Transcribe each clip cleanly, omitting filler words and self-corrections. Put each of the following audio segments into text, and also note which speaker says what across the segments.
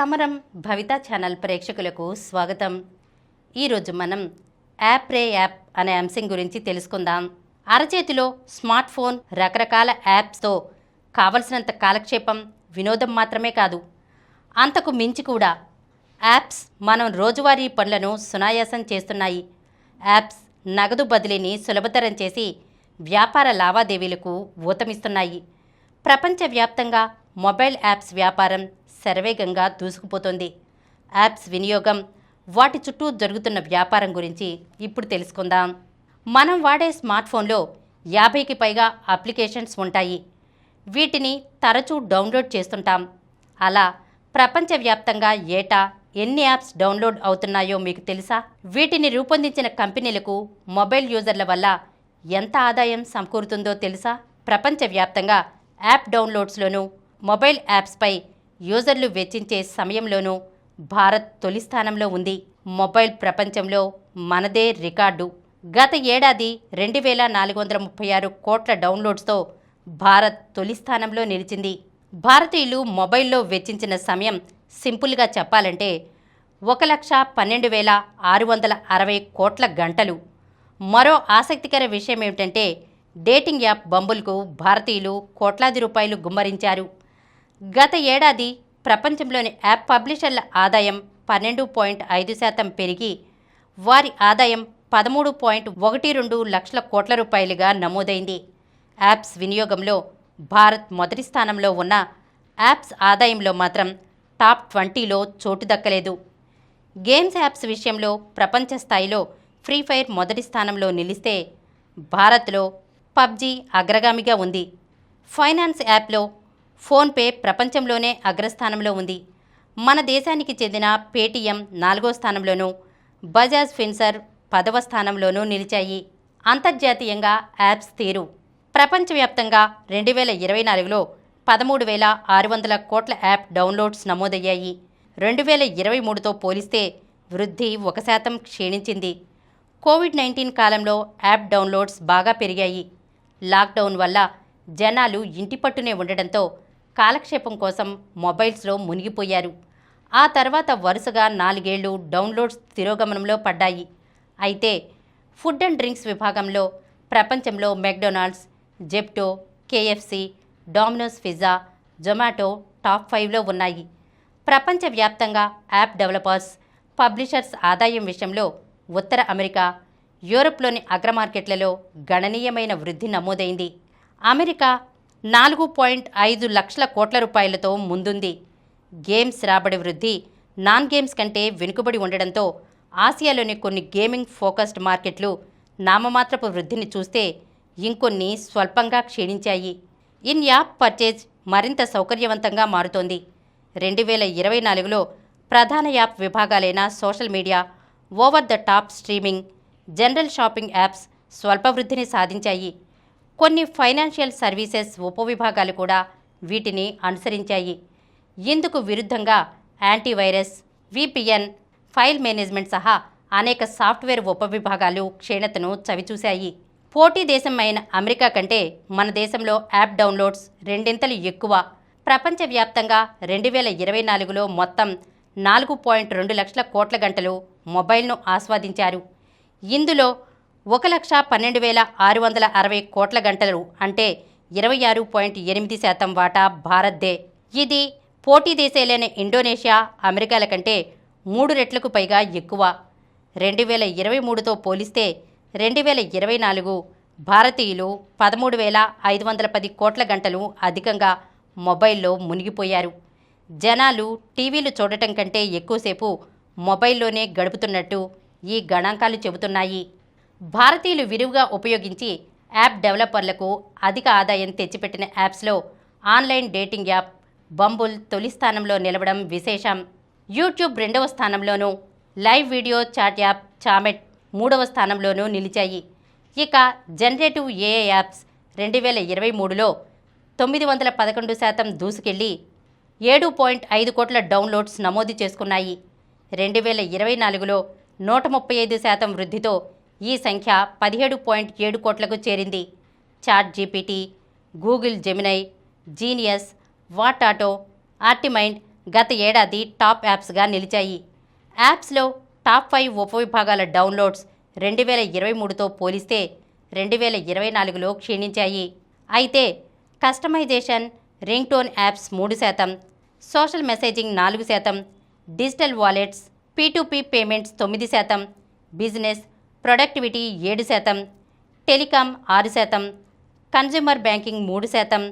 Speaker 1: సమరం భవిత ఛానల్ ప్రేక్షకులకు స్వాగతం. ఈరోజు మనం యాప్ అనే అంశం గురించి తెలుసుకుందాం. అరచేతిలో స్మార్ట్ ఫోన్, రకరకాల యాప్స్తో కావలసినంత కాలక్షేపం, వినోదం మాత్రమే కాదు, అంతకు మించి కూడా యాప్స్ మనం రోజువారీ పనులను సునాయాసం చేస్తున్నాయి. యాప్స్ నగదు బదిలీని సులభతరం చేసి వ్యాపార లావాదేవీలకు ఊతమిస్తున్నాయి. ప్రపంచవ్యాప్తంగా మొబైల్ యాప్స్ వ్యాపారం శరవేగంగా దూసుకుపోతోంది. యాప్స్ వినియోగం, వాటి చుట్టూ జరుగుతున్న వ్యాపారం గురించి ఇప్పుడు తెలుసుకుందాం. మనం వాడే స్మార్ట్ ఫోన్లో 50కి పైగా అప్లికేషన్స్ ఉంటాయి. వీటిని తరచూ డౌన్లోడ్ చేస్తుంటాం. అలా ప్రపంచవ్యాప్తంగా ఏటా ఎన్ని యాప్స్ డౌన్లోడ్ అవుతున్నాయో మీకు తెలుసా? వీటిని రూపొందించిన కంపెనీలకు మొబైల్ యూజర్ల వల్ల ఎంత ఆదాయం సమకూరుతుందో తెలుసా? ప్రపంచవ్యాప్తంగా యాప్ డౌన్లోడ్స్లోనూ, మొబైల్ యాప్స్పై యూజర్లు వెచ్చించే సమయంలోనూ భారత్ తొలి స్థానంలో ఉంది. మొబైల్ ప్రపంచంలో మనదే రికార్డు. గత ఏడాది 2436 కోట్ల డౌన్లోడ్స్తో భారత్ తొలి స్థానంలో నిలిచింది. భారతీయులు మొబైల్లో వెచ్చించిన సమయం సింపుల్గా చెప్పాలంటే 1,12,660 కోట్ల గంటలు. మరో ఆసక్తికర విషయం ఏమిటంటే డేటింగ్ యాప్ బంబుల్కు భారతీయులు కోట్లాది రూపాయలు గుమ్మరించారు. గత ఏడాది ప్రపంచంలోని యాప్ పబ్లిషర్ల ఆదాయం 12.5% పెరిగి వారి ఆదాయం 13.12 లక్షల కోట్ల రూపాయలుగా నమోదైంది. యాప్స్ వినియోగంలో భారత్ మొదటి స్థానంలో ఉన్న యాప్స్ ఆదాయంలో మాత్రం టాప్ 20లో చోటు దక్కలేదు. గేమ్స్ యాప్స్ విషయంలో ప్రపంచ స్థాయిలో ఫ్రీ ఫైర్ మొదటి స్థానంలో నిలిస్తే భారత్లో పబ్జీ అగ్రగామిగా ఉంది. ఫైనాన్స్ యాప్లో ఫోన్పే ప్రపంచంలోనే అగ్రస్థానంలో ఉంది. మన దేశానికి చెందిన పేటీఎం 4వ స్థానంలోనూ, బజాజ్ ఫిన్సర్ 10వ స్థానంలోనూ నిలిచాయి. అంతర్జాతీయంగా యాప్స్ తీరు. ప్రపంచవ్యాప్తంగా 2024లో 13,600 కోట్ల యాప్ డౌన్లోడ్స్ నమోదయ్యాయి. 2023తో పోలిస్తే వృద్ధి 1% క్షీణించింది. కోవిడ్-19 కాలంలో యాప్ డౌన్లోడ్స్ బాగా పెరిగాయి. లాక్డౌన్ వల్ల జనాలు ఇంటి పట్టునే ఉండడంతో కాలక్షేపం కోసం మొబైల్స్లో మునిగిపోయారు. ఆ తర్వాత వరుసగా 4 ఏళ్లు డౌన్లోడ్స్ తిరోగమనంలో పడ్డాయి. అయితే ఫుడ్ అండ్ డ్రింక్స్ విభాగంలో ప్రపంచంలో McDonald's, Zepto, KFC, Domino's pizza, Zomato top 5లో ఉన్నాయి. ప్రపంచవ్యాప్తంగా యాప్ డెవలపర్స్, పబ్లిషర్స్ ఆదాయం విషయంలో ఉత్తర అమెరికా, యూరప్లోని అగ్ర మార్కెట్లలో గణనీయమైన వృద్ధి నమోదైంది. అమెరికా 4.5 లక్షల కోట్ల రూపాయలతో ముందుంది. గేమ్స్ రాబడి వృద్ధి నాన్ గేమ్స్ కంటే వెనుకబడి ఉండడంతో ఆసియాలోని కొన్ని గేమింగ్ ఫోకస్డ్ మార్కెట్లు నామమాత్రపు వృద్ధిని చూస్తే ఇంకొన్ని స్వల్పంగా క్షీణించాయి. ఇన్ యాప్ పర్చేజ్ మరింత సౌకర్యవంతంగా మారుతోంది. 2024లో ప్రధాన యాప్ విభాగాలైన social media, over the top streaming, general shopping apps స్వల్ప వృద్ధిని సాధించాయి. కొన్ని ఫైనాన్షియల్ సర్వీసెస్ ఉపవిభాగాలు కూడా వీటిని అనుసరించాయి. ఇందుకు విరుద్ధంగా యాంటీవైరస్, విపిఎన్, ఫైల్ మేనేజ్మెంట్ సహా అనేక సాఫ్ట్వేర్ ఉపవిభాగాలు క్షీణతను చవిచూశాయి. పోటీ దేశం అయిన అమెరికా కంటే మన దేశంలో యాప్ డౌన్లోడ్స్ రెండింతలు ఎక్కువ. ప్రపంచవ్యాప్తంగా 2024లో మొత్తం 4.2 లక్షల కోట్ల గంటలు మొబైల్ను ఆస్వాదించారు. ఇందులో 1,12,660 కోట్ల గంటలు అంటే 26.8% వాటా భారత్దే. ఇది పోటీ దేశాలైన ఇండోనేషియా, అమెరికాల కంటే 3 రెట్లకు పైగా ఎక్కువ. 2023తో పోలిస్తే 2024 భారతీయులు 13,510 కోట్ల గంటలు అధికంగా మొబైల్లో మునిగిపోయారు. జనాలు టీవీలు చూడటం కంటే ఎక్కువసేపు మొబైల్లోనే గడుపుతున్నట్టు ఈ గణాంకాలు చెబుతున్నాయి. భారతీయులు విరివిగా ఉపయోగించి యాప్ డెవలపర్లకు అధిక ఆదాయం తెచ్చిపెట్టిన యాప్స్లో ఆన్లైన్ డేటింగ్ యాప్ బంబుల్ తొలి స్థానంలో నిలవడం విశేషం. యూట్యూబ్ 2వ స్థానంలోనూ, లైవ్ వీడియో చాట్ యాప్ చామెట్ 3వ స్థానంలోనూ నిలిచాయి. ఇక జనరేటివ్ ఏఐ యాప్స్ 2023లో 911% దూసుకెళ్లి 7.5 కోట్ల డౌన్లోడ్స్ నమోదు చేసుకున్నాయి. 2024లో 135% వృద్ధితో ఈ సంఖ్య 17.7 కోట్లకు చేరింది. ChatGPT, Google Gemini, Genius, వాట్ ఆటో, ఆర్టిమైండ్ గత ఏడాది టాప్ యాప్స్గా నిలిచాయి. యాప్స్లో టాప్ 5 ఉపవిభాగాల డౌన్లోడ్స్ 2023తో పోలిస్తే 2024లో క్షీణించాయి. అయితే customization, ring tone apps 3%, social messaging 4%, digital wallets, P2P payments 9%, business, productivity 7%, telecom 6%, consumer banking 3%,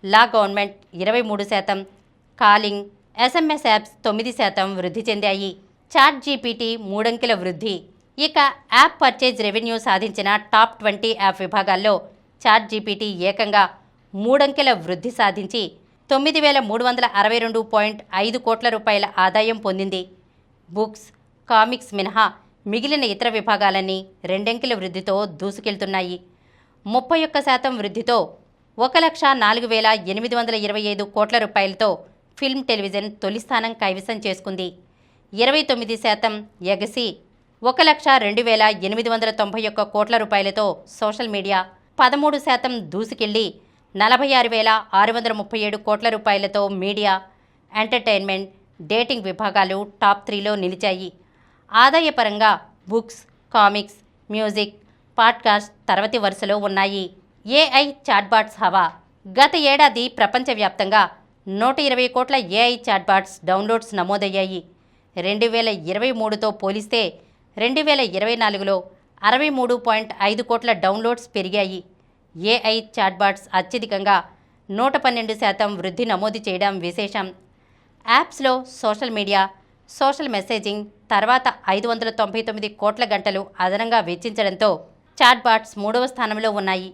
Speaker 1: law government 23%, calling, SMS apps 9% వృద్ధి చెందాయి. చాట్ జీపీటీ 3 అంకెల వృద్ధి. ఇక యాప్ పర్చేజ్ రెవెన్యూ సాధించిన టాప్ 20 యాప్ విభాగాల్లో చాట్ జీపీటీ ఏకంగా 3 అంకెల వృద్ధి సాధించి 9,362.5 కోట్ల రూపాయల ఆదాయం పొందింది. బుక్స్, కామిక్స్ మినహా మిగిలిన ఇతర విభాగాలన్నీ 2 అంకెల వృద్ధితో దూసుకెళ్తున్నాయి. 31% వృద్ధితో 1,04,825 కోట్ల రూపాయలతో ఫిల్మ్ టెలివిజన్ తొలి స్థానం కైవసం చేసుకుంది. 29% ఎగసి 1,02,891 కోట్ల రూపాయలతో సోషల్ మీడియా 13% దూసుకెళ్లి 46,637 కోట్ల రూపాయలతో మీడియా, ఎంటర్టైన్మెంట్, డేటింగ్ విభాగాలు టాప్ 3లో నిలిచాయి. ఆదాయపరంగా బుక్స్, కామిక్స్, మ్యూజిక్, పాడ్కాస్ట్ తర్వాతి వరుసలో ఉన్నాయి. ఏఐ చాట్బాట్స్ హవా. గత ఏడాది ప్రపంచవ్యాప్తంగా 120 కోట్ల ఏఐ చాట్బాట్స్ డౌన్లోడ్స్ నమోదయ్యాయి. 2023తో పోలిస్తే 2024లో 63.5 కోట్ల డౌన్లోడ్స్ పెరిగాయి. ఏఐ చాట్బాట్స్ అత్యధికంగా 112% వృద్ధి నమోదు చేయడం విశేషం. యాప్స్లో సోషల్ మీడియా, సోషల్ మెసేజింగ్ తర్వాత 599 కోట్ల గంటలు అదనంగా వెచ్చించడంతో చాట్బాట్స్ 3వ స్థానంలో ఉన్నాయి.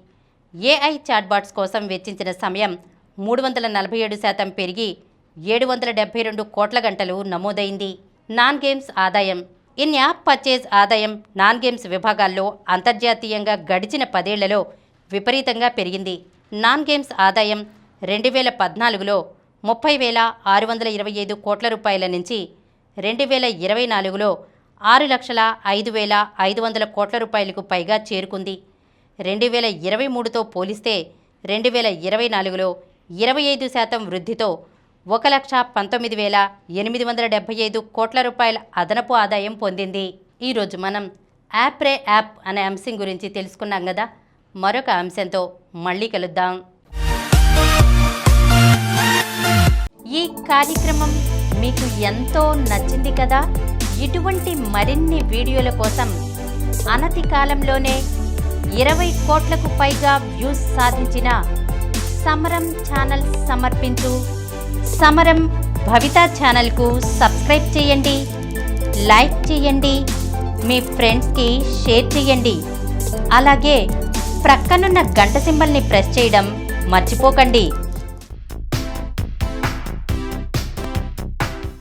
Speaker 1: ఏఐ చాట్బాట్స్ కోసం వెచ్చించిన సమయం 347% పెరిగి 772 కోట్ల గంటలు నమోదైంది. నాన్ గేమ్స్ ఆదాయం. ఇన్ యాప్ పర్చేజ్ ఆదాయం నాన్ గేమ్స్ విభాగాల్లో అంతర్జాతీయంగా గడిచిన 10 ఏళ్లలో విపరీతంగా పెరిగింది. నాన్ గేమ్స్ ఆదాయం 2014లో 30,625 కోట్ల రూపాయల నుంచి 2024లో 6,05,500 కోట్ల రూపాయలకు పైగా చేరుకుంది. 2023తో పోలిస్తే 2024లో 25% వృద్ధితో 1,19,875 కోట్ల రూపాయల అదనపు ఆదాయం పొందింది. ఈరోజు మనం యాప్రే యాప్ అనే అంశం గురించి తెలుసుకున్నాం కదా. మరొక అంశంతో మళ్ళీ కలుద్దాం. ఈ కార్యక్రమం మీకు ఎంతో నచ్చింది కదా. ఇటువంటి మరిన్ని వీడియోల కోసం అనతి కాలంలోనే 20 కోట్లకు పైగా వ్యూస్ సాధించిన సమరం ఛానల్ సమర్పించు సమరం భవిత ఛానల్కు సబ్స్క్రైబ్ చేయండి, లైక్ చేయండి, మీ ఫ్రెండ్స్కి షేర్ చేయండి. అలాగే ప్రక్కనున్న గంట సింబల్ని ప్రెస్ చేయడం మర్చిపోకండి.